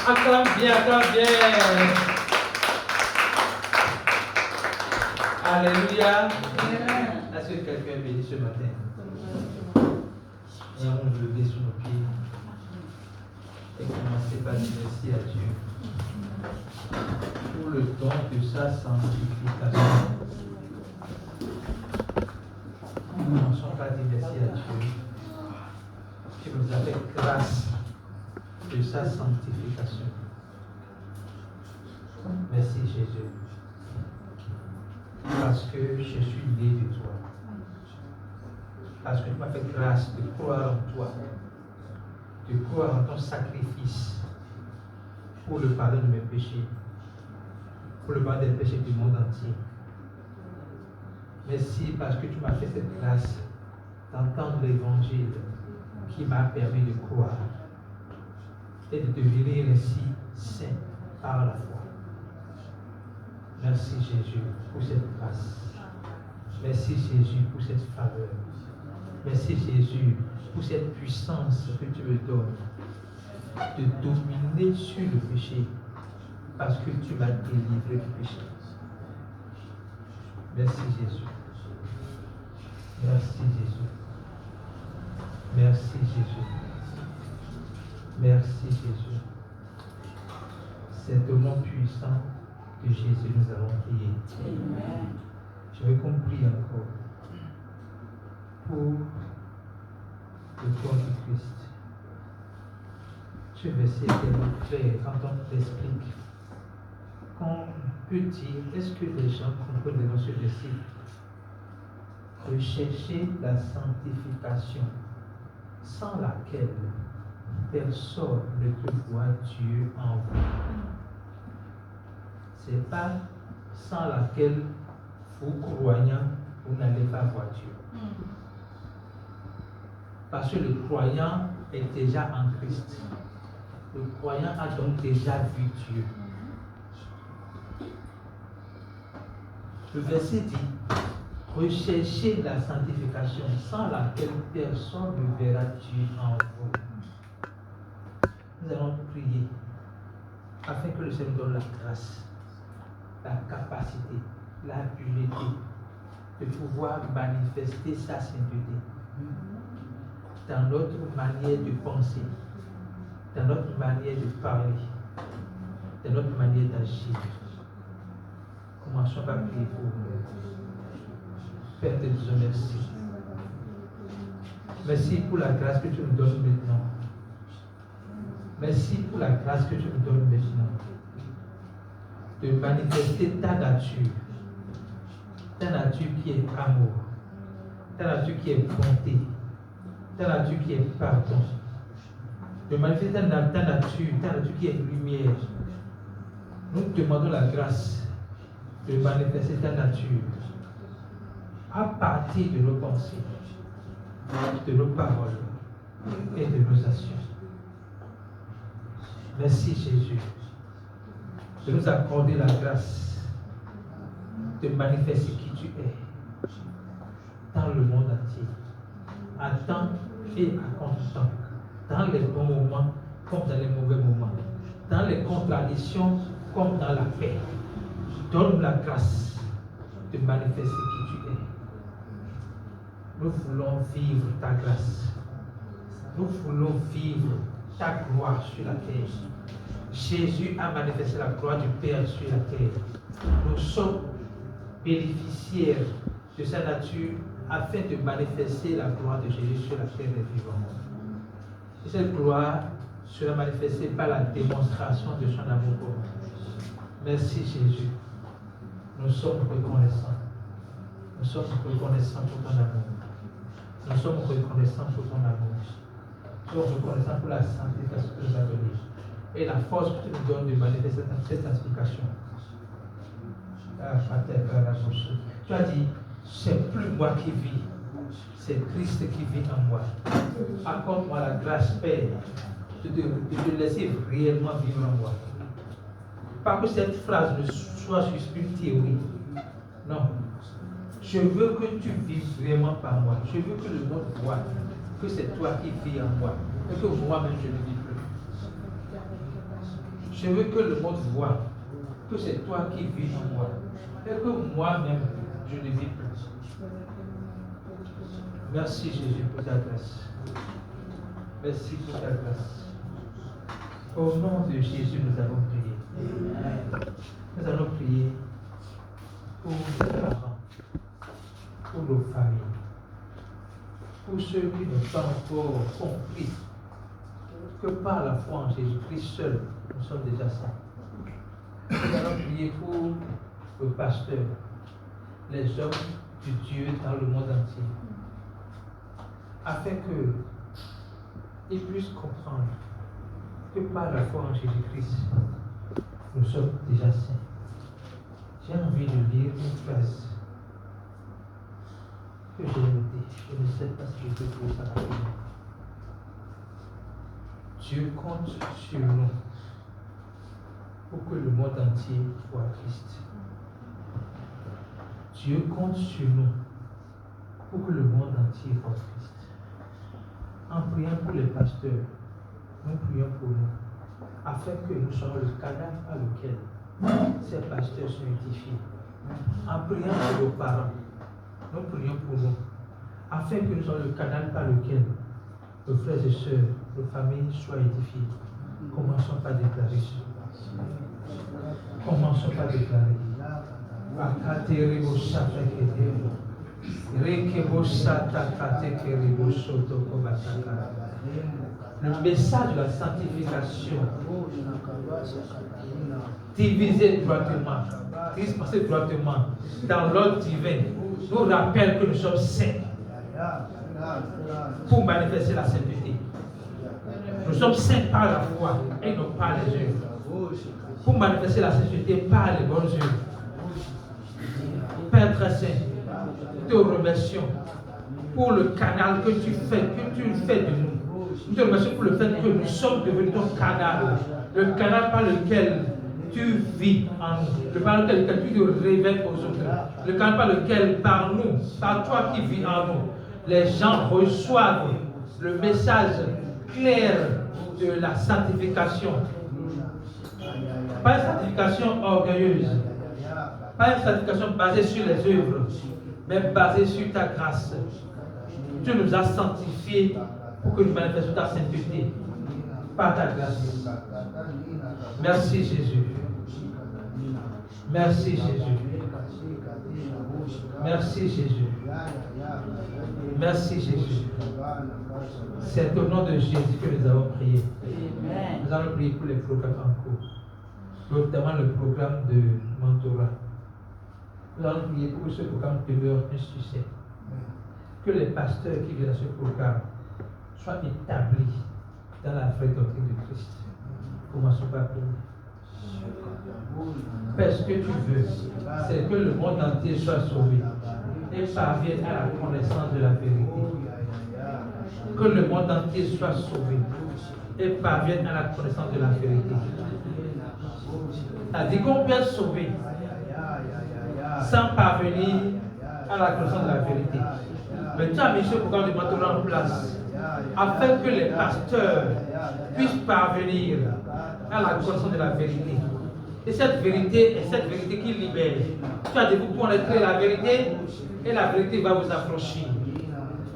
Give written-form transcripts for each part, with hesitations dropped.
Acclame bien, acclame bien. Alléluia. Est-ce que quelqu'un est béni ce matin? Nous allons nous lever sur nos pieds et commencer par dire merci à Dieu pour le don de sa sanctification. Nous commençons par dire merci à Dieu qui nous a fait grâce de sa sanctification. Merci Jésus. Parce que je suis né de toi. Parce que tu m'as fait grâce de croire en toi. De croire en ton sacrifice pour le pardon de mes péchés. Pour le pardon des péchés du monde entier. Merci parce que tu m'as fait cette grâce d'entendre l'évangile qui m'a permis de croire et de devenir ainsi saint par la foi. Merci Jésus pour cette grâce. Merci Jésus pour cette faveur. Merci Jésus pour cette puissance que tu me donnes de dominer sur le péché parce que tu m'as délivré du péché. Merci Jésus. Merci Jésus. Merci Jésus. Merci Jésus. C'est au nom puissant de Jésus nous allons prier. Amen. Je veux qu'on prie encore pour le corps du Christ. Ce verset est tellement clair quand on t'explique. Qu'on peut dire, est-ce que les gens comprennent dans ce verset? Recherchez la sanctification sans laquelle personne ne peut voir Dieu en vous. Ce n'est pas sans laquelle vous croyant, vous n'allez pas voir Dieu. Parce que le croyant est déjà en Christ. Le croyant a donc déjà vu Dieu. Le verset dit, recherchez la sanctification sans laquelle personne ne verra Dieu en vous. Nous allons prier afin que le Seigneur donne la grâce, la capacité, l'habileté de pouvoir manifester sa sainteté dans notre manière de penser, dans notre manière de parler, dans notre manière d'agir. Commençons par prier pour nous. Père, te disons merci. Merci pour la grâce que tu nous donnes maintenant. Merci pour la grâce que tu nous donnes maintenant. De manifester ta nature qui est amour, ta nature qui est bonté, ta nature qui est pardon. De manifester ta nature qui est lumière. Nous te demandons la grâce de manifester ta nature à partir de nos pensées, de nos paroles et de nos actions. Merci Jésus de nous accorder la grâce de manifester qui tu es dans le monde entier, à temps et à contre-temps, dans les bons moments comme dans les mauvais moments, dans les contradictions comme dans la paix. Donne la grâce de manifester qui tu es. Nous voulons vivre ta grâce. Nous voulons vivre ta gloire sur la terre. Jésus a manifesté la gloire du Père sur la terre. Nous sommes bénéficiaires de sa nature afin de manifester la gloire de Jésus sur la terre des vivants. Et cette gloire sera manifestée par la démonstration de son amour pour nous. Merci Jésus. Nous sommes reconnaissants. Nous sommes reconnaissants pour ton amour. Nous sommes reconnaissants pour ton amour. Nous sommes reconnaissants pour la sanctification que tu nous as donnée et la force que tu nous donnes de manifester cette sanctification. Tu as dit, c'est plus moi qui vis, c'est Christ qui vit en moi. Accorde-moi la grâce, Père, de te laisser réellement vivre en moi. Pas que cette phrase ne soit juste une théorie. Non. Je veux que tu vives vraiment par moi. Je veux que le monde voit que c'est toi qui vis en moi. Et que moi-même je ne vis plus. Je veux que le monde voit que c'est toi qui vis en moi. Et que moi-même, je ne vis plus. Merci Jésus pour ta grâce. Merci pour ta grâce. Au nom de Jésus, nous avons prié. Nous allons prier pour nos parents, pour nos familles, pour ceux qui n'ont pas encore compris que par la foi en Jésus-Christ seul, nous sommes déjà saints. Nous allons prier pour le pasteur, les hommes de Dieu dans le monde entier, afin qu'ils puissent comprendre que par la foi en Jésus-Christ, nous sommes déjà saints. J'ai envie de lire une phrase que j'ai notée. Je ne sais pas si je peux trouver ça rapidement. Dieu compte sur nous pour que le monde entier voit Christ. Dieu compte sur nous pour que le monde entier voit Christ. En priant pour les pasteurs, nous prions pour nous, afin que nous soyons le canal par lequel ces pasteurs sont édifiés. En priant pour nos parents, nous prions pour nous, afin que nous soyons le canal par lequel nos frères et sœurs, nos familles soient édifiées. Commençons par déclarer cela. Commençons par déclarer. Le message de la sanctification, divisé droitement, dispensé droitement dans l'ordre divin, nous rappelle que nous sommes saints pour manifester la sainteté. Nous sommes saints par la foi et non par les œuvres. Pour manifester la sainteté par les bonnes œuvres. Père très saint, nous te remercions pour le canal que tu fais de nous. Nous te remercions pour le fait que nous sommes devenus ton canal. Le canal par lequel tu vis en nous. Le canal par lequel tu te révèles aux autres. Le canal par lequel, par nous, par toi qui vis en nous, les gens reçoivent le message clair de la sanctification. Pas une sanctification orgueilleuse, pas une sanctification basée sur les œuvres, mais basée sur ta grâce. Tu nous as sanctifiés pour que nous manifestions ta sainteté par ta grâce. Merci Jésus. Merci Jésus. Merci Jésus. Merci Jésus. C'est au nom de Jésus que nous avons prié. Nous allons prier pour les programmes en cours, notamment le programme de mentorat. Nous allons prier pour que ce programme demeure un succès. Que les pasteurs qui viennent à ce programme soient établis dans la vraie doctrine de Christ. Commençons par prier. Père, ce que tu veux, c'est que le monde entier soit sauvé et parvienne à la connaissance de la vérité. Que le monde entier soit sauvé et parvienne à la connaissance de la vérité. Ça dit qu'on peut être sauvé sans parvenir à la connaissance de la vérité. Mais tu as mis ce programme de mentorat en place afin que les pasteurs puissent parvenir à la connaissance de la vérité. Et cette vérité est cette vérité qui libère. Tu as dit, vous connaîtrez la vérité et la vérité va vous affranchir.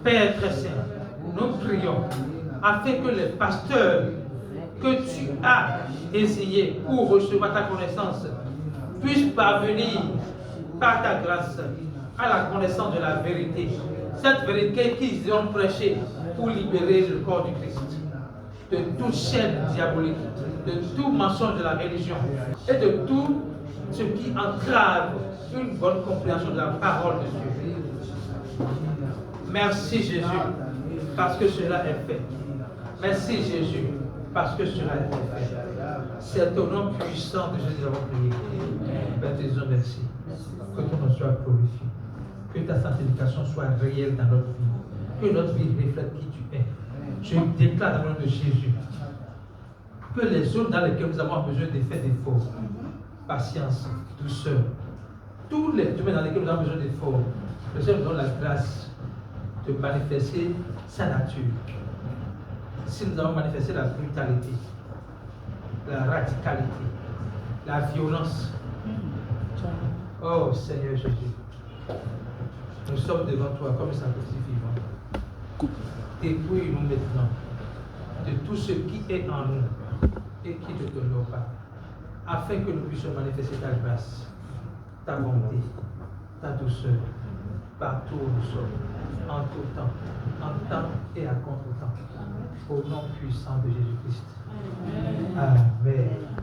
Père très saint, nous prions afin que les pasteurs que tu as désignés pour recevoir ta connaissance puissent parvenir par ta grâce à la connaissance de la vérité. Cette vérité qu'ils ont prêchée pour libérer le corps du Christ de toute chaîne diabolique, de tout mensonge de la religion et de tout ce qui entrave une bonne compréhension de la parole de Dieu. Merci Jésus, parce que cela est fait. Merci Jésus, parce que cela est fait. C'est au nom puissant de Jésus que nous avons prié. Père, te disons merci. Que ton nom soit glorifié. Que ta sanctification soit réelle dans notre vie. Que notre vie reflète qui tu es. Je déclare dans le nom de Jésus que les zones dans lesquelles nous avons besoin de faire d'efforts, patience, douceur, tous les domaines dans lesquels nous avons besoin d'efforts, le Seigneur nous donne la grâce de manifester sa nature. Si nous avons manifesté la brutalité, la radicalité, la violence. Oh Seigneur Jésus, nous sommes devant toi comme un sacrifice vivant. Dépouille-nous maintenant de tout ce qui est en nous et qui ne t'honore pas, afin que nous puissions manifester ta grâce, ta bonté, ta douceur, partout où nous sommes, en tout temps, en temps et à contre-temps, au nom puissant de Jésus-Christ. Amen.